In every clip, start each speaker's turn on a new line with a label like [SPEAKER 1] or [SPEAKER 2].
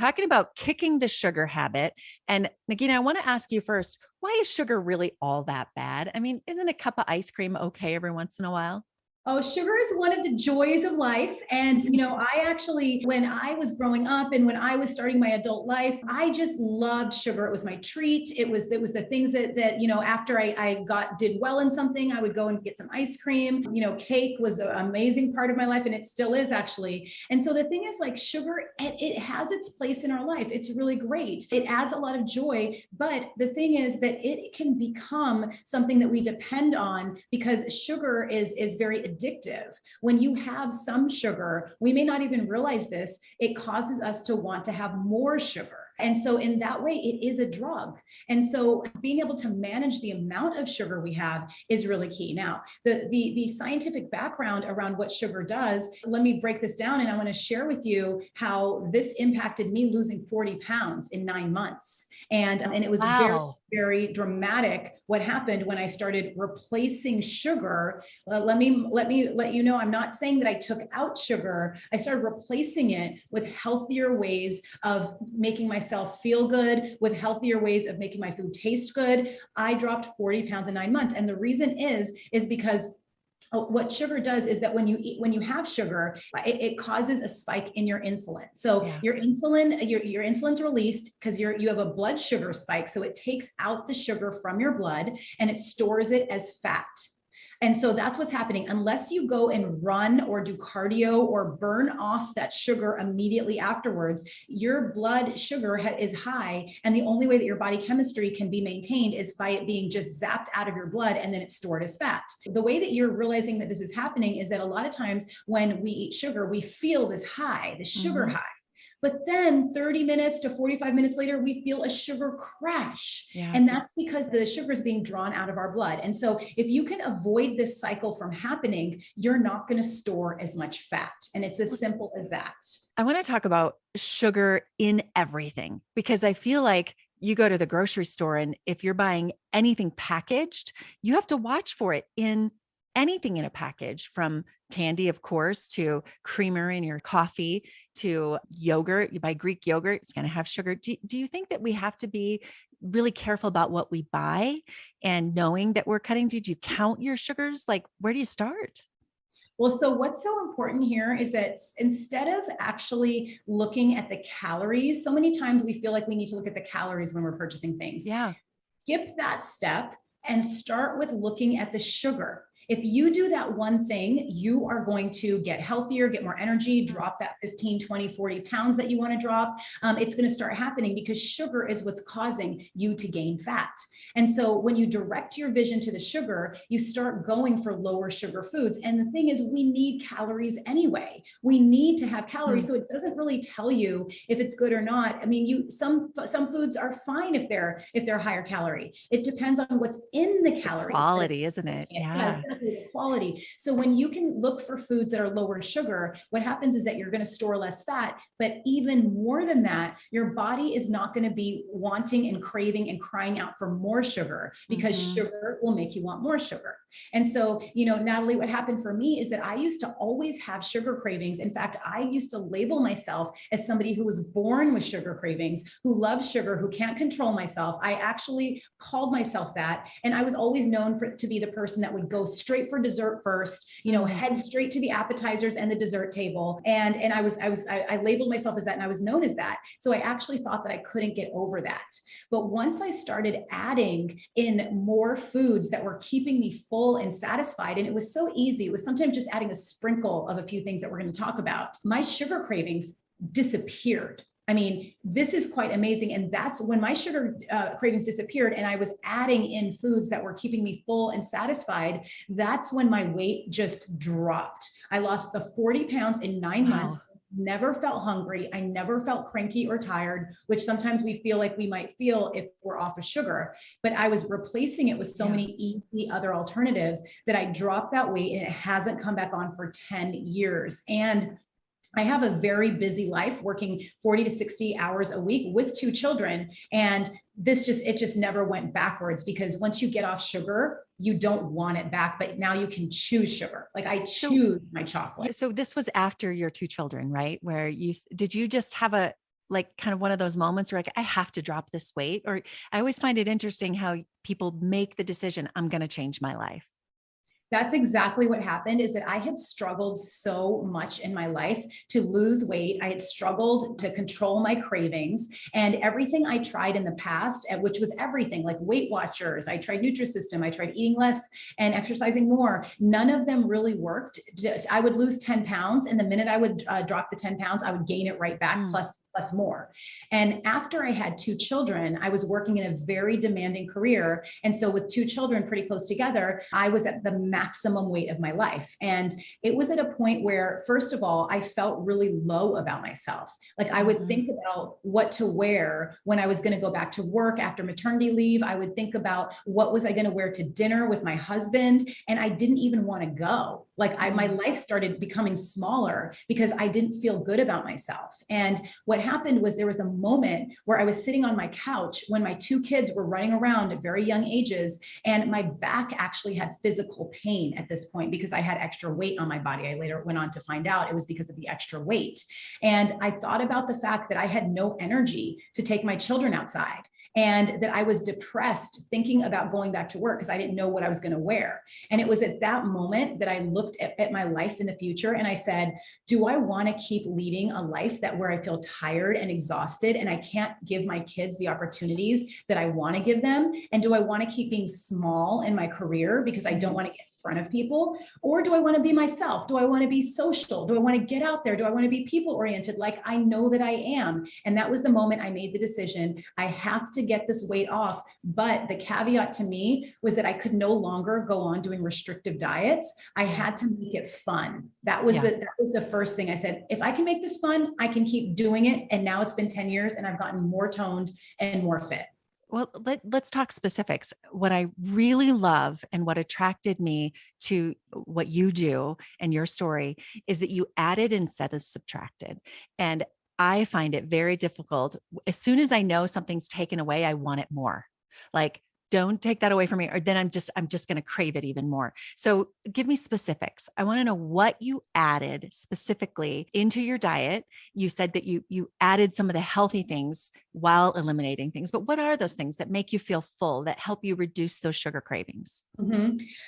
[SPEAKER 1] talking about kicking the sugar habit. And Nagina, I want to ask you first, why is sugar really all that bad? I mean, isn't a cup of ice cream okay every once in a while?
[SPEAKER 2] Oh, sugar is one of the joys of life. And, I actually, when I was growing up and when I was starting my adult life, I just loved sugar. It was my treat. It was the things that after I did well in something, I would go and get some ice cream. Cake was an amazing part of my life, and it still is actually. And so the thing is, like, sugar, it has its place in our life. It's really great. It adds a lot of joy. But the thing is that it can become something that we depend on, because sugar is very addictive. When you have some sugar, we may not even realize this, it causes us to want to have more sugar. And so in that way, it is a drug. And so being able to manage the amount of sugar we have is really key. Now, the scientific background around what sugar does, let me break this down. And I want to share with you how this impacted me losing 40 pounds in 9 months. And it was
[SPEAKER 1] Wow.
[SPEAKER 2] very dramatic what happened when I started replacing sugar. Let me let you know, I'm not saying that I took out sugar. I started replacing it with healthier ways of making myself feel good, with healthier ways of making my food taste good. I dropped 40 pounds in 9 months. And the reason is because what sugar does is that when you have sugar, it causes a spike in your insulin. So your insulin's released because you have a blood sugar spike. So it takes out the sugar from your blood and it stores it as fat. And so that's what's happening. Unless you go and run or do cardio or burn off that sugar immediately afterwards, your blood sugar is high. And the only way that your body chemistry can be maintained is by it being just zapped out of your blood, and then it's stored as fat. The way that you're realizing that this is happening is that a lot of times when we eat sugar, we feel this high, the sugar high. But then 30 minutes to 45 minutes later, we feel a sugar crash. Yeah. And that's because the sugar is being drawn out of our blood. And so if you can avoid this cycle from happening, you're not going to store as much fat. And it's as simple as that.
[SPEAKER 1] I want to talk about sugar in everything, because I feel like you go to the grocery store and if you're buying anything packaged, you have to watch for it in anything in a package, from candy, of course, to creamer in your coffee, to yogurt. You buy Greek yogurt, it's going to have sugar. Do you think that we have to be really careful about what we buy and knowing that we're cutting? Did you count your sugars? Like, where do you start?
[SPEAKER 2] Well, so what's so important here is that instead of actually looking at the calories, so many times we feel like we need to look at the calories when we're purchasing things.
[SPEAKER 1] Yeah.
[SPEAKER 2] Skip that step and start with looking at the sugar. If you do that one thing, you are going to get healthier, get more energy, drop that 15, 20, 40 pounds that you want to drop. It's going to start happening because sugar is what's causing you to gain fat. And so when you direct your vision to the sugar, you start going for lower sugar foods. And the thing is, we need calories anyway. We need to have calories. So it doesn't really tell you if it's good or not. I mean, some foods are fine if they're higher calorie. It depends on what's in the calories.
[SPEAKER 1] Quality, isn't it? Yeah.
[SPEAKER 2] The quality. So when you can look for foods that are lower sugar, what happens is that you're going to store less fat, but even more than that, your body is not going to be wanting and craving and crying out for more sugar, because sugar will make you want more sugar. And so, Natalie, what happened for me is that I used to always have sugar cravings. In fact, I used to label myself as somebody who was born with sugar cravings, who loves sugar, who can't control myself. I actually called myself that. And I was always known to be the person that would go straight for dessert first, head straight to the appetizers and the dessert table. And I labeled myself as that, and I was known as that. So I actually thought that I couldn't get over that. But once I started adding in more foods that were keeping me full and satisfied, and it was so easy, it was sometimes just adding a sprinkle of a few things that we're going to talk about, my sugar cravings disappeared. I mean, this is quite amazing. And that's when my sugar cravings disappeared and I was adding in foods that were keeping me full and satisfied. That's when my weight just dropped. I lost the 40 pounds in 9 months. Never felt hungry. I never felt cranky or tired, which sometimes we feel like we might feel if we're off of sugar. But I was replacing it with so many easy other alternatives that I dropped that weight, and it hasn't come back on for 10 years. And I have a very busy life, working 40 to 60 hours a week with 2 children. And it just never went backwards, because once you get off sugar, you don't want it back, but now you can choose sugar. Like I choose my chocolate.
[SPEAKER 1] So this was after your 2 children, right? Did you just have a like kind of one of those moments where like, I have to drop this weight? Or I always find it interesting how people make the decision, I'm going to change my life.
[SPEAKER 2] That's exactly what happened, is that I had struggled so much in my life to lose weight. I had struggled to control my cravings, and everything I tried in the past, which was everything like Weight Watchers, I tried Nutrisystem, I tried eating less and exercising more. None of them really worked. I would lose 10 pounds, and the minute I would drop the 10 pounds, I would gain it right back, plus more. And after I had 2 children, I was working in a very demanding career. And so with 2 children pretty close together, I was at the maximum weight of my life. And it was at a point where, first of all, I felt really low about myself. Like I would think about what to wear when I was going to go back to work after maternity leave. I would think about what was I going to wear to dinner with my husband. And I didn't even want to go. Like my life started becoming smaller because I didn't feel good about myself. And what happened was there was a moment where I was sitting on my couch when my 2 kids were running around at very young ages, and my back actually had physical pain at this point because I had extra weight on my body. I later went on to find out it was because of the extra weight. And I thought about the fact that I had no energy to take my children outside, and that I was depressed thinking about going back to work because I didn't know what I was going to wear. And it was at that moment that I looked at my life in the future and I said, do I want to keep leading a life that where I feel tired and exhausted and I can't give my kids the opportunities that I want to give them? And do I want to keep being small in my career because I don't want to get front of people? Or do I want to be myself? Do I want to be social? Do I want to get out there? Do I want to be people oriented like I know that I am? And that was the moment I made the decision. I have to get this weight off. But the caveat to me was that I could no longer go on doing restrictive diets. I had to make it that was the first thing I said. If I can make this fun, I can keep doing it. And now it's been 10 years and I've gotten more toned and more fit.
[SPEAKER 1] Well, let's talk specifics. What I really love and what attracted me to what you do and your story is that you added instead of subtracted. And I find it very difficult. As soon as I know something's taken away, I want it more. Like, don't take that away from me, or then I'm just going to crave it even more. So give me specifics. I want to know what you added specifically into your diet. You said that you added some of the healthy things while eliminating things, but what are those things that make you feel full, that help you reduce those sugar cravings?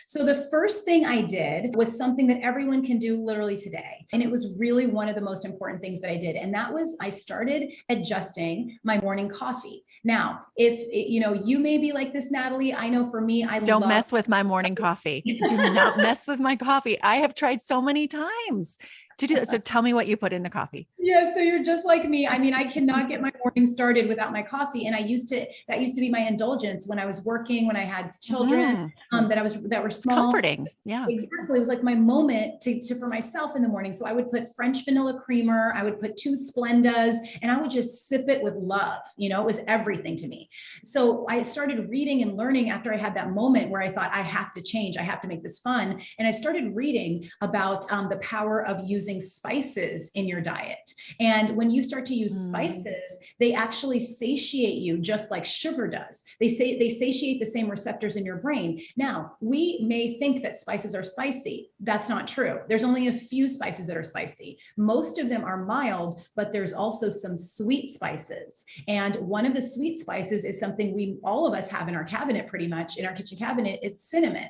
[SPEAKER 2] So the first thing I did was something that everyone can do literally today. And it was really one of the most important things that I did. And that was I started adjusting my morning coffee. Now, if you may be like this, Natalie, I know for me, I
[SPEAKER 1] don't mess with my morning coffee. Do not mess with my coffee. I have tried so many times to do that. So tell me what you put in the coffee.
[SPEAKER 2] Yeah. So you're just like me. I mean, I cannot get my morning started without my coffee. And that used to be my indulgence when I was working, when I had children, that were small.
[SPEAKER 1] It's comforting. Yeah,
[SPEAKER 2] exactly. It was like my moment for myself in the morning. So I would put French vanilla creamer. I would put 2 Splendas and I would just sip it with love. It was everything to me. So I started reading and learning after I had that moment where I thought I have to change. I have to make this fun. And I started reading about the power of using spices in your diet. And when you start to use spices, they actually satiate you just like sugar does. They satiate the same receptors in your brain. Now, we may think that spices are spicy. That's not true. There's only a few spices that are spicy. Most of them are mild, but there's also some sweet spices. And one of the sweet spices is something all of us have in our cabinet, pretty much in our kitchen cabinet. It's cinnamon.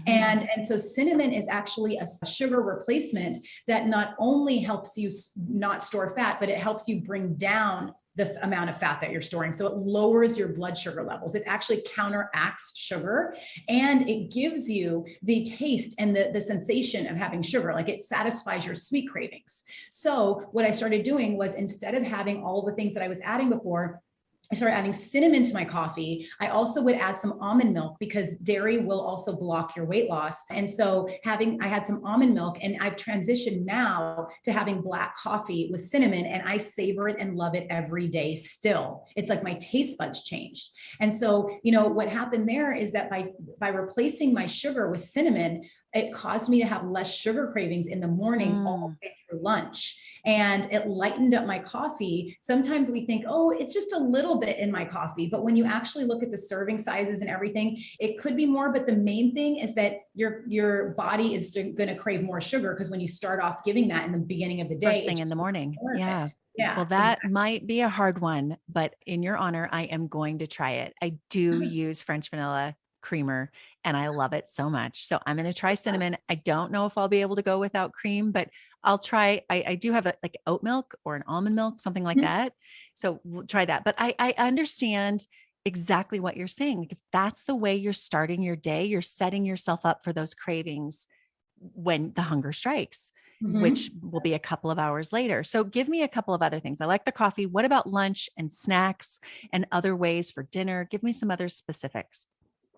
[SPEAKER 2] And so cinnamon is actually a sugar replacement that not only helps you not store fat, but it helps you bring down the amount of fat that you're storing. So it lowers your blood sugar levels. It actually counteracts sugar and it gives you the taste and the sensation of having sugar. Like it satisfies your sweet cravings. So what I started doing was, instead of having all the things that I was adding before, I started adding cinnamon to my coffee. I also would add some almond milk because dairy will also block your weight loss. And so I had some almond milk, and I've transitioned now to having black coffee with cinnamon, and I savor it and love it every day still. It's like my taste buds changed. And so, what happened there is that by replacing my sugar with cinnamon, it caused me to have less sugar cravings in the morning all the way through lunch. and it lightened up my coffee. Sometimes we think, oh, it's just a little bit in my coffee. But when you actually look at the serving sizes and everything, it could be more. But the main thing is that your body is going to crave more sugar, because when you start off giving that in the beginning of the day,
[SPEAKER 1] first thing in the morning. Yeah.
[SPEAKER 2] Yeah.
[SPEAKER 1] Well, that might be a hard one, but in your honor, I am going to try it. I do use French vanilla creamer and I love it so much. So I'm going to try cinnamon. I don't know if I'll be able to go without cream, but I'll try. I do have like oat milk or an almond milk, something like that. So we'll try that. But I understand exactly what you're saying. Like if that's the way you're starting your day, you're setting yourself up for those cravings when the hunger strikes, which will be a couple of hours later. So give me a couple of other things. I like the coffee. What about lunch and snacks and other ways for dinner? Give me some other specifics.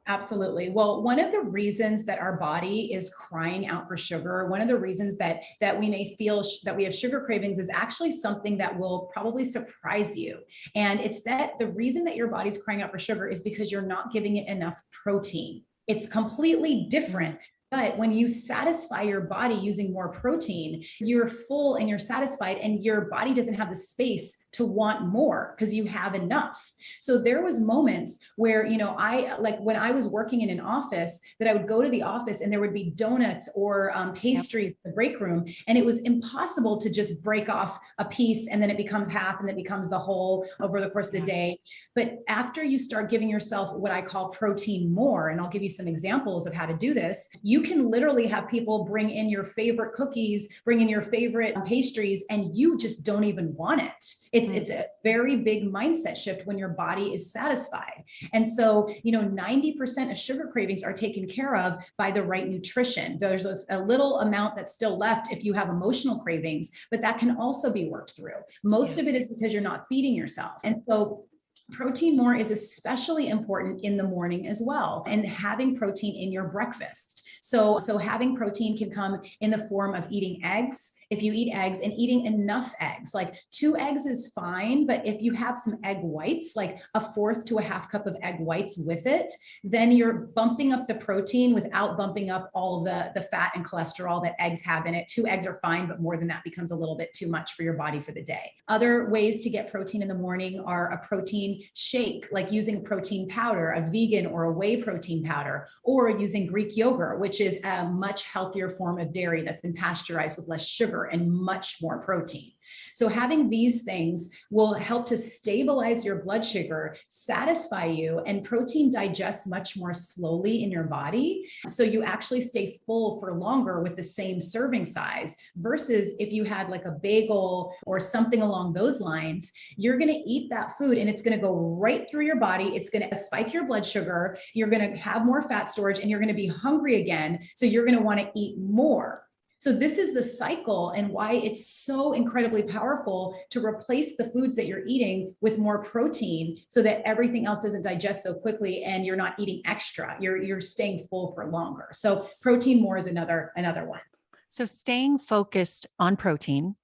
[SPEAKER 2] Absolutely. Well, one of the reasons that our body is crying out for sugar, one of the reasons that we may feel that we have sugar cravings is actually something that will probably surprise you. And it's that the reason that your body's crying out for sugar is because you're not giving it enough protein. It's completely different. But when you satisfy your body using more protein, you're full and you're satisfied, and your body doesn't have the space to want more because you have enough. So there was moments where, I like when I was working in an office, that I would go to the office and there would be donuts or pastries in the break room. And it was impossible to just break off a piece and then it becomes half and then it becomes the whole over the course of the day. But after you start giving yourself what I call protein more, and I'll give you some examples of how to do this, you can literally have people bring in your favorite cookies, bring in your favorite pastries, and you just don't even want it. It's a very big mindset shift when your body is satisfied. And so, 90% of sugar cravings are taken care of by the right nutrition. There's a little amount that's still left if you have emotional cravings, but that can also be worked through. Most of it is because you're not feeding yourself. And so protein more is especially important in the morning as well, and having protein in your breakfast. So having protein can come in the form of eating eggs. If you eat eggs and eating enough eggs, like 2 eggs is fine, but if you have some egg whites, like a 1/4 to a 1/2 cup of egg whites with it, then you're bumping up the protein without bumping up all the fat and cholesterol that eggs have in it. 2 eggs are fine, but more than that becomes a little bit too much for your body for the day. Other ways to get protein in the morning are a protein shake, like using protein powder, a vegan or a whey protein powder, or using Greek yogurt, which is a much healthier form of dairy that's been pasteurized with less sugar and much more protein. So having these things will help to stabilize your blood sugar, satisfy you, and protein digests much more slowly in your body. So you actually stay full for longer with the same serving size, versus if you had like a bagel or something along those lines, you're going to eat that food and it's going to go right through your body. It's going to spike your blood sugar. You're going to have more fat storage and you're going to be hungry again. So you're going to want to eat more. So this is the cycle, and why it's so incredibly powerful to replace the foods that you're eating with more protein, so that everything else doesn't digest so quickly and you're not eating extra. You're staying full for longer. So protein more is another one.
[SPEAKER 1] So staying focused on protein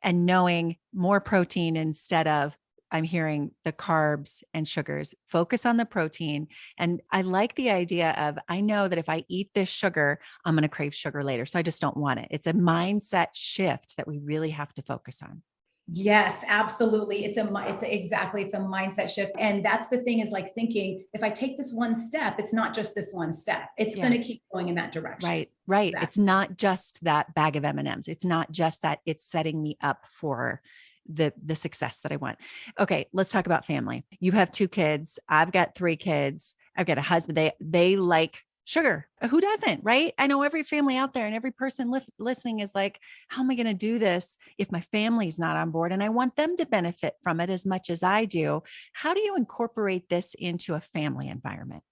[SPEAKER 1] and knowing more protein instead of, I'm hearing, the carbs and sugars. Focus on the protein. And I like the idea of, I know that if I eat this sugar, I'm going to crave sugar later. So I just don't want it. It's a mindset shift that we really have to focus on.
[SPEAKER 2] Yes, absolutely. It's a mindset shift. And that's the thing, is like thinking, if I take this one step, it's not just this one step. It's going to keep going in that direction.
[SPEAKER 1] Right.
[SPEAKER 2] Exactly.
[SPEAKER 1] It's not just that bag of M&Ms. It's not just that. It's setting me up for the success that I want. Okay. Let's talk about family. You have 2 kids. I've got 3 kids. I've got a husband. They like sugar. Who doesn't, right? I know every family out there and every person listening is like, how am I going to do this if my family's not on board? And I want them to benefit from it as much as I do. How do you incorporate this into a family environment?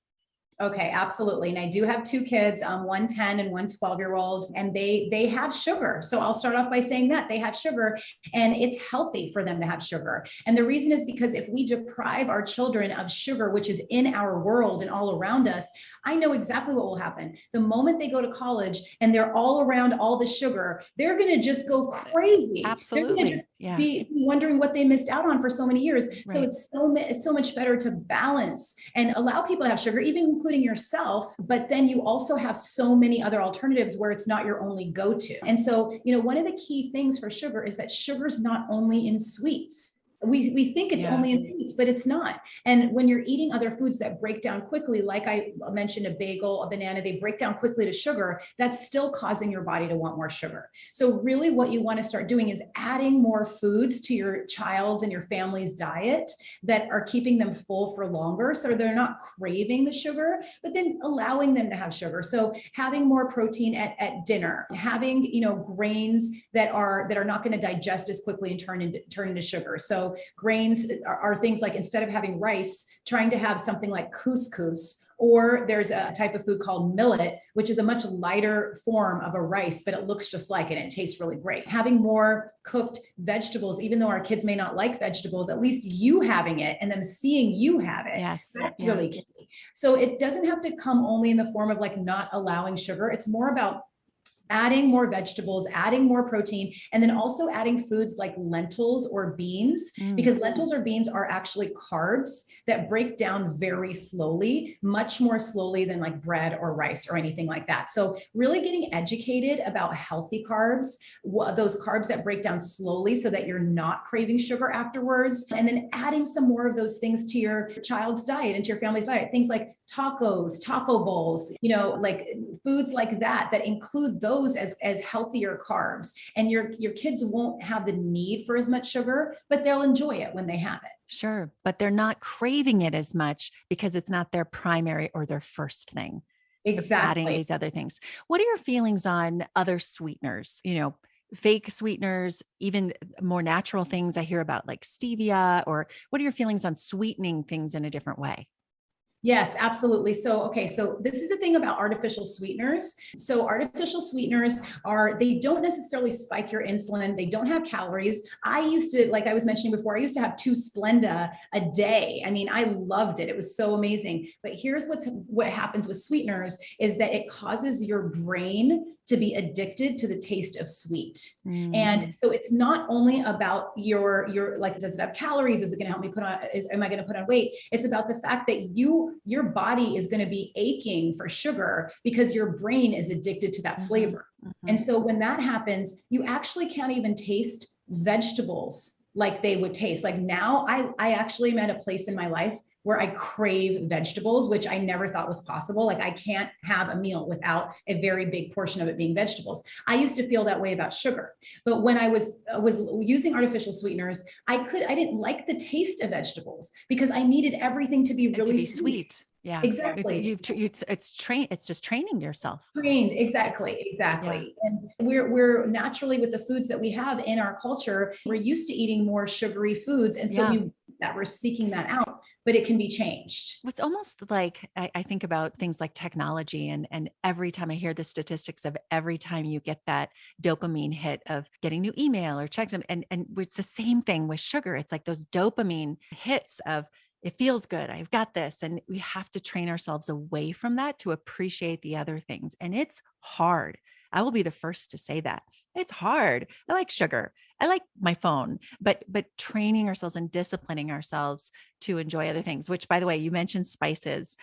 [SPEAKER 2] Okay, absolutely. And I do have 2 kids, one 10 and one 12-year-old, and they have sugar. So I'll start off by saying that they have sugar, and it's healthy for them to have sugar. And the reason is because if we deprive our children of sugar, which is in our world and all around us, I know exactly what will happen. The moment they go to college and they're all around all the sugar, they're going to just go crazy.
[SPEAKER 1] Absolutely.
[SPEAKER 2] Yeah. Be wondering what they missed out on for so many years.
[SPEAKER 1] Right.
[SPEAKER 2] So it's so much better to balance and allow people to have sugar, even including including yourself, but then you also have so many other alternatives where it's not your only go-to. And so, one of the key things for sugar is that sugar's not only in sweets. We think it's only in sweets, but it's not. And when you're eating other foods that break down quickly, like I mentioned, a bagel, a banana, they break down quickly to sugar, that's still causing your body to want more sugar. So really what you want to start doing is adding more foods to your child's and your family's diet that are keeping them full for longer. So they're not craving the sugar, but then allowing them to have sugar. So having more protein at dinner, having, grains that are not going to digest as quickly and turn into sugar. So grains are things like, instead of having rice, trying to have something like couscous, or there's a type of food called millet, which is a much lighter form of a rice, but it looks just like it and it tastes really great. Having more cooked vegetables, even though our kids may not like vegetables, at least you having it and them seeing you have it.
[SPEAKER 1] Yes.
[SPEAKER 2] That's really key. So it doesn't have to come only in the form of like not allowing sugar. It's more about adding more vegetables, adding more protein, and then also adding foods like lentils or beans, because lentils or beans are actually carbs that break down very slowly, much more slowly than like bread or rice or anything like that. So really getting educated about healthy carbs, those carbs that break down slowly so that you're not craving sugar afterwards, and then adding some more of those things to your child's diet and to your family's diet, things like tacos, taco bowls, like foods like that include those as healthier carbs. And your kids won't have the need for as much sugar, but they'll enjoy it when they have it.
[SPEAKER 1] Sure. But they're not craving it as much because it's not their primary or their first thing.
[SPEAKER 2] Exactly.
[SPEAKER 1] So adding these other things. What are your feelings on other sweeteners? Fake sweeteners, even more natural things I hear about, like stevia, or what are your feelings on sweetening things in a different way?
[SPEAKER 2] Yes, absolutely. So this is the thing about artificial sweeteners. So artificial sweeteners they don't necessarily spike your insulin. They don't have calories. I used to, like I was mentioning before, I used to have 2 Splenda a day. I mean, I loved it. It was so amazing. But here's what happens with sweeteners is that it causes your brain to be addicted to the taste of sweet. And so it's not only about your like, does it have calories? Is it going to help me am I going to put on weight? It's about the fact that your body is going to be aching for sugar because your brain is addicted to that flavor. And so when that happens, you actually can't even taste vegetables like they would taste. Like now I actually am at a place in my life where I crave vegetables, which I never thought was possible. Like I can't have a meal without a very big portion of it being vegetables. I used to feel that way about sugar, but when I was using artificial sweeteners, I didn't like the taste of vegetables because I needed everything to be really
[SPEAKER 1] sweet. Yeah,
[SPEAKER 2] exactly.
[SPEAKER 1] It's just training yourself.
[SPEAKER 2] Trained, exactly. Yeah. And we're naturally, with the foods that we have in our culture, we're used to eating more sugary foods, and so we're seeking that out. But it can be changed.
[SPEAKER 1] It's almost like I think about things like technology, and every time I hear the statistics of every time you get that dopamine hit of getting new email or checks, and it's the same thing with sugar. It's like those dopamine hits of, it feels good, I've got this. And we have to train ourselves away from that to appreciate the other things. And it's hard. I will be the first to say that. It's hard. I like sugar. I like my phone, but training ourselves and disciplining ourselves to enjoy other things, which, by the way, you mentioned spices.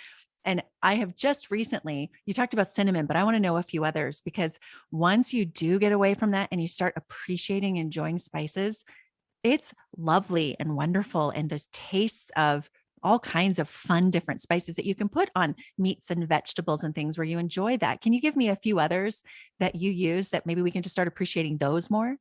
[SPEAKER 1] And I have just recently, you talked about cinnamon, but I want to know a few others, because once you do get away from that and you start appreciating, enjoying spices, it's lovely and wonderful. And those tastes of all kinds of fun, different spices that you can put on meats and vegetables and things where you enjoy that. Can you give me a few others that you use that maybe we can just start appreciating those more?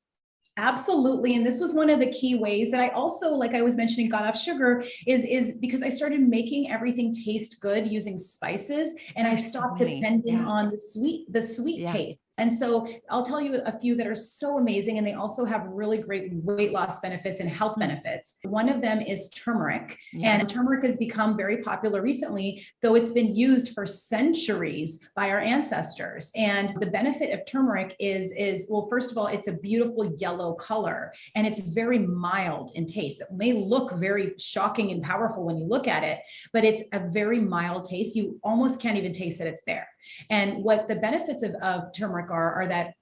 [SPEAKER 2] Absolutely. And this was one of the key ways that I also, like I was mentioning, got off sugar is because I started making everything taste good using spices, and I stopped depending on the sweet taste. And so I'll tell you a few that are so amazing, and they also have really great weight loss benefits and health benefits. One of them is turmeric. And turmeric has become very popular recently, though it's been used for centuries by our ancestors. And the benefit of turmeric is, well, first of all, it's a beautiful yellow color, and it's very mild in taste. It may look very shocking and powerful when you look at it, but it's a very mild taste. You almost can't even taste that it's there. And what the benefits of turmeric are that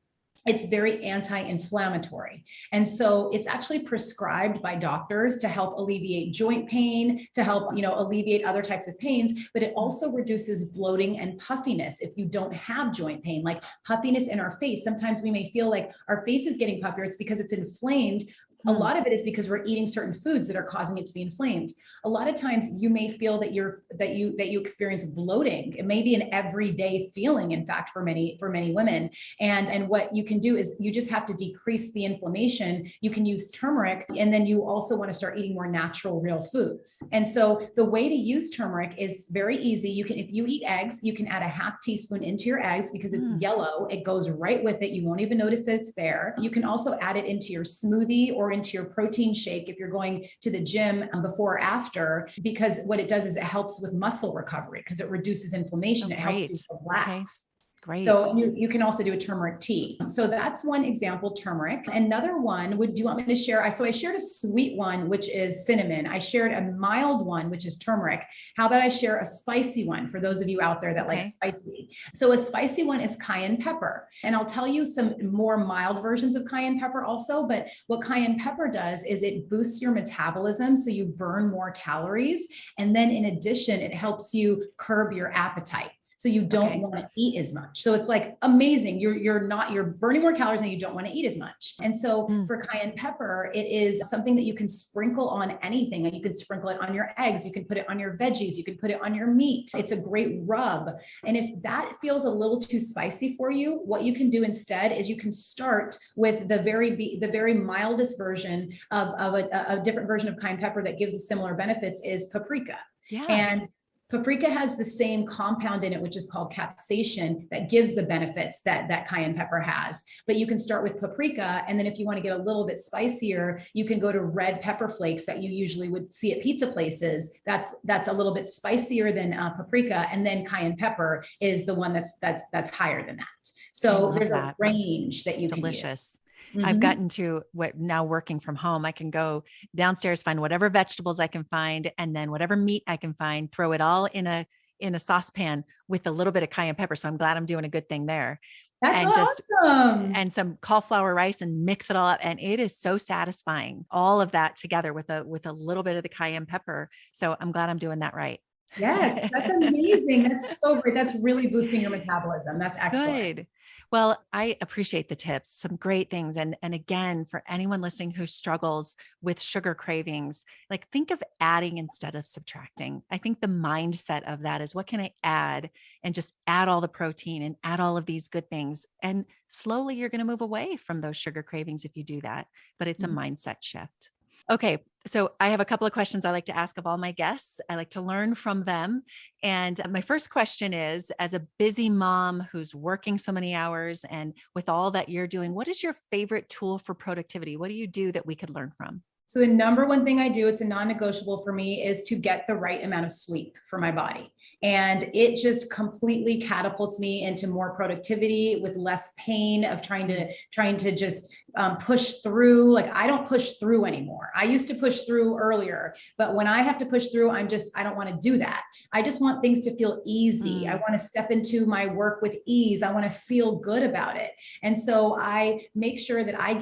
[SPEAKER 2] it's very anti-inflammatory. And so it's actually prescribed by doctors to help alleviate joint pain, to help, alleviate other types of pains, but it also reduces bloating and puffiness if you don't have joint pain, like puffiness in our face. Sometimes we may feel like our face is getting puffier. It's because it's inflamed. A lot of it is because we're eating certain foods that are causing it to be inflamed. A lot of times you may feel that you experience bloating. It may be an everyday feeling, in fact, for many women. And what you can do is you just have to decrease the inflammation. You can use turmeric, and then you also want to start eating more natural, real foods. And so the way to use turmeric is very easy. If you eat eggs, you can add a half teaspoon into your eggs because it's yellow. It goes right with it. You won't even notice that it's there. You can also add it into your smoothie or into your protein shake if you're going to the gym before or after, because what it does is it helps with muscle recovery because it reduces inflammation. It helps you relax.
[SPEAKER 1] Okay. Great.
[SPEAKER 2] So you can also do a turmeric tea. So that's one example, turmeric. Another one do you want me to share? So I shared a sweet one, which is cinnamon. I shared a mild one, which is turmeric. How about I share a spicy one for those of you out there that like spicy? So a spicy one is cayenne pepper. And I'll tell you some more mild versions of cayenne pepper also, but what cayenne pepper does is it boosts your metabolism so you burn more calories. And then in addition, it helps you curb your appetite. So you don't want to eat as much. So it's like amazing. You're burning more calories and you don't want to eat as much. And so for cayenne pepper, it is something that you can sprinkle on anything. And you can sprinkle it on your eggs. You can put it on your veggies. You can put it on your meat. It's a great rub. And if that feels a little too spicy for you, what you can do instead is you can start with the very mildest version of a different version of cayenne pepper that gives us similar benefits is paprika. Yeah. And paprika has the same compound in it, which is called capsaicin, that gives the benefits that cayenne pepper has. But you can start with paprika. And then if you want to get a little bit spicier, you can go to red pepper flakes that you usually would see at pizza places. That's a little bit spicier than paprika. And then cayenne pepper is the one that's higher than that. So there's a range that you can use. Delicious.
[SPEAKER 1] I've gotten to now working from home, I can go downstairs, find whatever vegetables I can find, and then whatever meat I can find, throw it all in a saucepan with a little bit of cayenne pepper. So I'm glad I'm doing a good thing there.
[SPEAKER 2] That's awesome.
[SPEAKER 1] And some cauliflower rice and mix it all up. And it is so satisfying. All of that together with a little bit of the cayenne pepper. So I'm glad I'm doing that right.
[SPEAKER 2] Yes, that's amazing. That's so great. That's really boosting your metabolism. That's excellent.
[SPEAKER 1] Good. Well, I appreciate the tips, some great things. And again, for anyone listening who struggles with sugar cravings, like think of adding instead of subtracting. I think the mindset of that is what can I add, and just add all the protein and add all of these good things. And slowly you're going to move away from those sugar cravings if you do that, but it's a mindset shift. Okay. So I have a couple of questions I like to ask of all my guests. I like to learn from them. And my first question is, as a busy mom who's working so many hours and with all that you're doing, what is your favorite tool for productivity? What do you do that we could learn from?
[SPEAKER 2] So the number one thing I do, it's a non-negotiable for me, is to get the right amount of sleep for my body. And it just completely catapults me into more productivity with less pain of trying to just push through. Like I don't push through anymore. I used to push through earlier, but when I have to push through, I don't want to do that. I just want things to feel easy. I want to step into my work with ease. I want to feel good about it. And so I make sure that I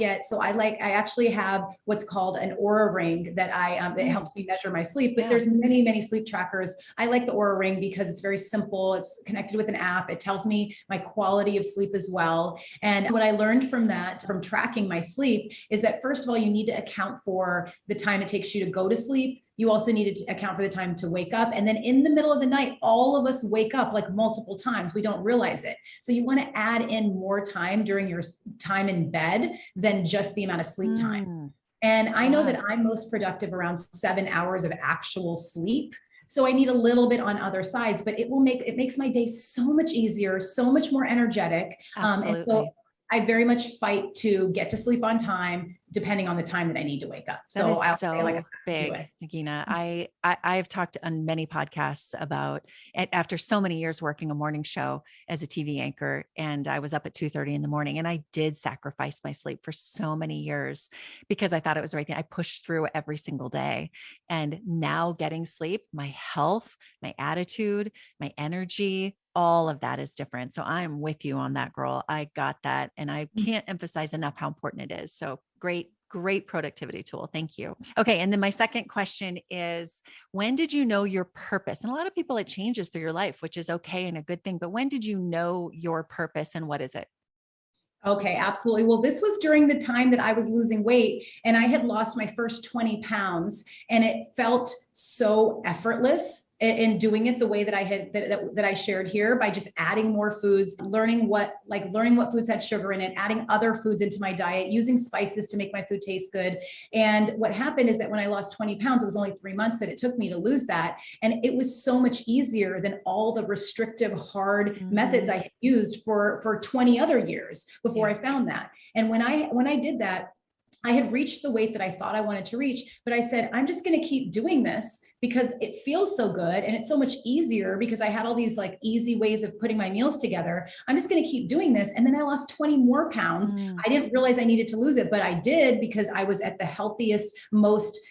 [SPEAKER 2] actually have what's called an Aura ring that that helps me measure my sleep, but there's many sleep trackers. I like the Aura ring because it's very simple. It's connected with an app. It tells me my quality of sleep as well. And what I learned from tracking my sleep is that, first of all, you need to account for the time it takes you to go to sleep. You also needed to account for the time to wake up. And then in the middle of the night, all of us wake up like multiple times. We don't realize it. So you want to add in more time during your time in bed than just the amount of sleep time. And I know that I'm most productive around 7 hours of actual sleep. So I need a little bit on other sides, but it makes my day so much easier, so much more energetic. And so I very much fight to get to sleep on time, depending on the time that I need to wake up.
[SPEAKER 1] That is
[SPEAKER 2] I'll
[SPEAKER 1] so
[SPEAKER 2] say, like,
[SPEAKER 1] big, Nagina. I've talked on many podcasts about after so many years working a morning show as a TV anchor, and I was up at 2:30 in the morning, and I did sacrifice my sleep for so many years because I thought it was the right thing. I pushed through every single day, and now getting sleep, my health, my attitude, my energy, all of that is different. So I'm with you on that, girl. I got that. And I can't emphasize enough how important it is. So great productivity tool. Thank you. Okay. And then my second question is, when did you know your purpose? And a lot of people, it changes through your life, which is okay and a good thing. But when did you know your purpose and what is it?
[SPEAKER 2] Okay, absolutely. Well, this was during the time that I was losing weight and I had lost my first 20 pounds, and it felt so effortless in doing it the way that I had that I shared here, by just adding more foods, learning what foods had sugar in it, adding other foods into my diet, using spices to make my food taste good. And what happened is that when I lost 20 pounds, it was only 3 months that it took me to lose that. And it was so much easier than all the restrictive, hard methods I had used for 20 other years before I found that. And when I did that, I had reached the weight that I thought I wanted to reach, but I said, I'm just going to keep doing this because it feels so good. And it's so much easier because I had all these like easy ways of putting my meals together. I'm just going to keep doing this. And then I lost 20 more pounds. I didn't realize I needed to lose it, but I did because I was at the healthiest, most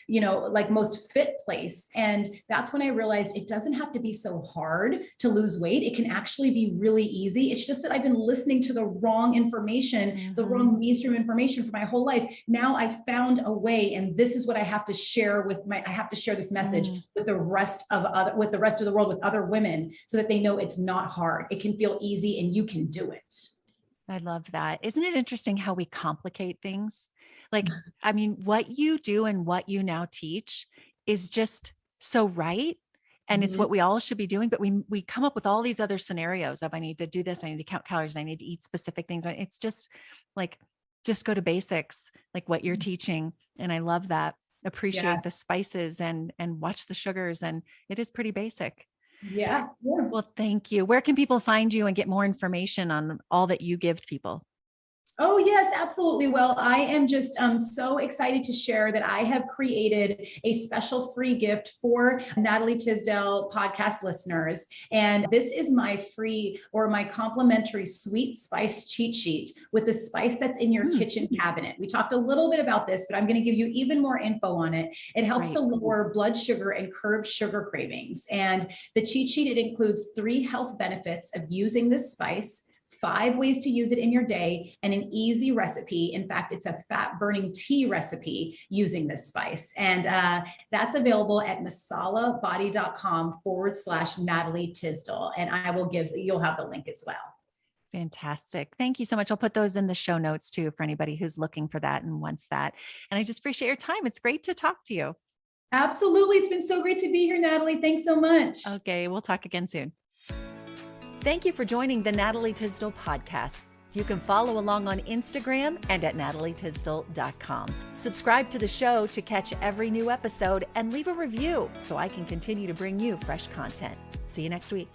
[SPEAKER 2] fit place. And that's when I realized it doesn't have to be so hard to lose weight. It can actually be really easy. It's just that I've been listening to the wrong information, the wrong mainstream information for my whole life. Now I found a way, and this is what I have to share I have to share this message with the rest of the world, with other women, so that they know it's not hard. It can feel easy and you can do it.
[SPEAKER 1] I love that. Isn't it interesting how we complicate things? Like, I mean, what you do and what you now teach is just so right. And it's what we all should be doing. But we come up with all these other scenarios of, I need to do this, I need to count calories, and I need to eat specific things. It's just like, just go to basics, like what you're teaching. And I love that. Appreciate the spices and watch the sugars. And it is pretty basic.
[SPEAKER 2] Yeah.
[SPEAKER 1] Well, thank you. Where can people find you and get more information on all that you give people?
[SPEAKER 2] Oh, yes, absolutely. Well, I am just so excited to share that I have created a special free gift for Natalie Tysdal podcast listeners. And this is my free or my complimentary sweet spice cheat sheet with the spice that's in your kitchen cabinet. We talked a little bit about this, but I'm going to give you even more info on it. It helps to lower blood sugar and curb sugar cravings. And the cheat sheet, it includes 3 health benefits of using this spice, 5 ways to use it in your day, and an easy recipe. In fact, it's a fat burning tea recipe using this spice. And that's available at masalabody.com/Natalie Tysdal. And you'll have the link as well.
[SPEAKER 1] Fantastic. Thank you so much. I'll put those in the show notes too, for anybody who's looking for that and wants that. And I just appreciate your time. It's great to talk to you.
[SPEAKER 2] Absolutely. It's been so great to be here, Natalie. Thanks so much.
[SPEAKER 1] Okay. We'll talk again soon. Thank you for joining the Natalie Tysdal podcast. You can follow along on Instagram and at natalietysdal.com. Subscribe to the show to catch every new episode and leave a review so I can continue to bring you fresh content. See you next week.